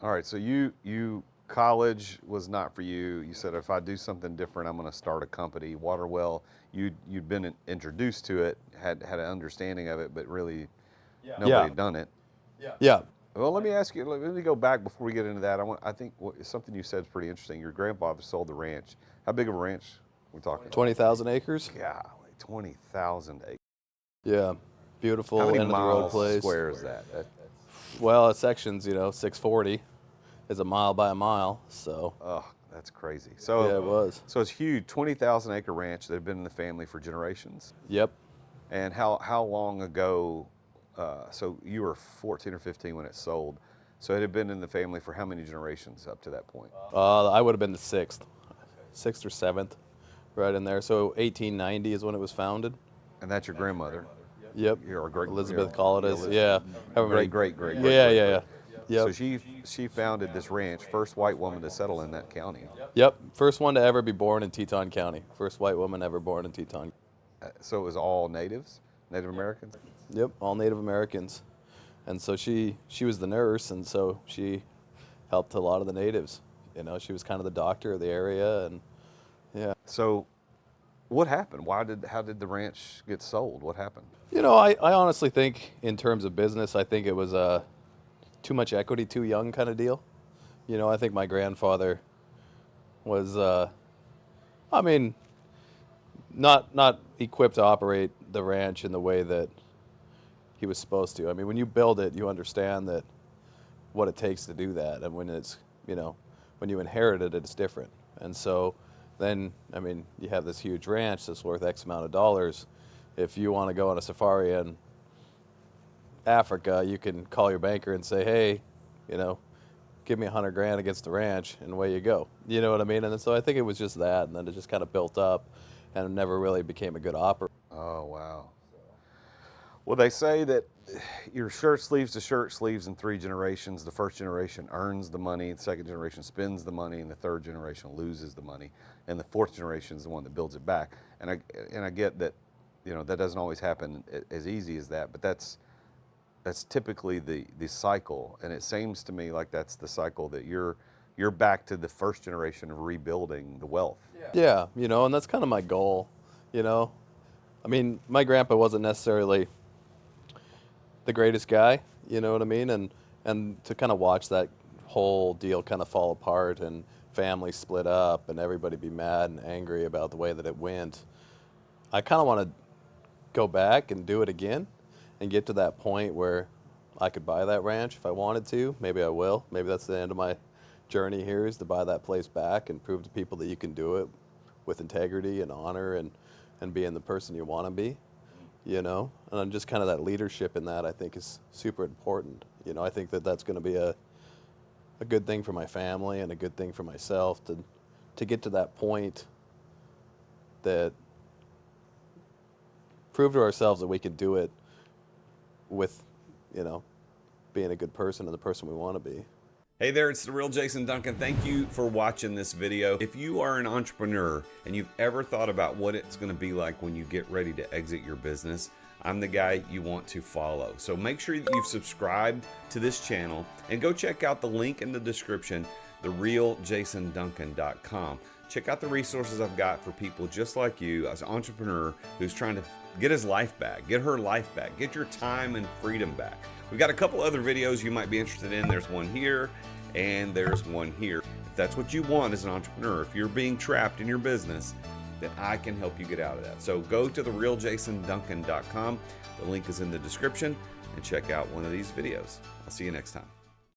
All right, so you college was not for you. You said if I do something different, I'm going to start a company. Waterwell, you'd been introduced to it, had an understanding of it, but really nobody had done it. Yeah. Well, let me ask you. Let me go back before we get into that. I think something you said is pretty interesting. Your grandfather sold the ranch. How big of a ranch we're talking? 20,000 acres. Golly, 20,000 acres. Yeah. How Beautiful many end of the road miles place. square is that? Well, a section's, 640 is a mile by a mile. So Oh, that's crazy. yeah, it was. So it's huge. 20,000 acre ranch that had been in the family for generations. Yep. And how long ago? So you were 14 or 15 when it sold. So it had been in the family for how many generations up to that point? I would have been the sixth or seventh, right in there. So 1890 is when it was founded. And that's your grandmother. Yep. Your great Elizabeth Collidas. Yeah. Great. Yeah. Yep. So she founded this ranch, first white woman to settle in that county. Yep. First one to ever be born in Teton County. First white woman ever born in Teton. So it was all natives, Native Americans. Yep. All Native Americans. And so she was the nurse, and so she helped a lot of the natives. She was kind of the doctor of the area, and yeah. So what happened? How did the ranch get sold? What happened? I honestly think in terms of business, I think it was too much equity, too young kind of deal. I think my grandfather was, not equipped to operate the ranch in the way that he was supposed to. I mean, when you build it, you understand that what it takes to do that, and when it's, when you inherit it, it's different. And so then, you have this huge ranch that's worth X amount of dollars. If you want to go on a safari in Africa, you can call your banker and say, hey, give me $100,000 against the ranch, and away you go. You know what I mean? And so I think it was just that, and then it just kind of built up, and it never really became a good operator. Oh, wow. Well, they say that your shirt sleeves to shirt sleeves in 3 generations. The first generation earns the money, the second generation spends the money, and the third generation loses the money. And the fourth generation is the one that builds it back. And I get that, that doesn't always happen as easy as that, but that's typically the cycle. And it seems to me like that's the cycle that you're back to the first generation of rebuilding the wealth. Yeah, and that's kind of my goal, my grandpa wasn't necessarily the greatest guy, you know what I mean? And to kind of watch that whole deal kind of fall apart and family split up and everybody be mad and angry about the way that it went, I kind of want to go back and do it again and get to that point where I could buy that ranch if I wanted to. Maybe I will. Maybe that's the end of my journey here, is to buy that place back and prove to people that you can do it with integrity and honor and being the person you want to be. And just kind of that leadership in that, I think, is super important. I think that that's going to be a good thing for my family and a good thing for myself to get to that point, that prove to ourselves that we can do it with, being a good person and the person we want to be. Hey there, it's the Real Jason Duncan. Thank you for watching this video. If you are an entrepreneur and you've ever thought about what it's going to be like when you get ready to exit your business, I'm the guy you want to follow. So make sure that you've subscribed to this channel and go check out the link in the description, therealjasonduncan.com. Check out the resources I've got for people just like you, as an entrepreneur who's trying to get his life back, get her life back, get your time and freedom back. We've got a couple other videos you might be interested in. There's one here and there's one here. If that's what you want as an entrepreneur, if you're being trapped in your business, then I can help you get out of that. So go to therealjasonduncan.com. The link is in the description, and check out one of these videos. I'll see you next time.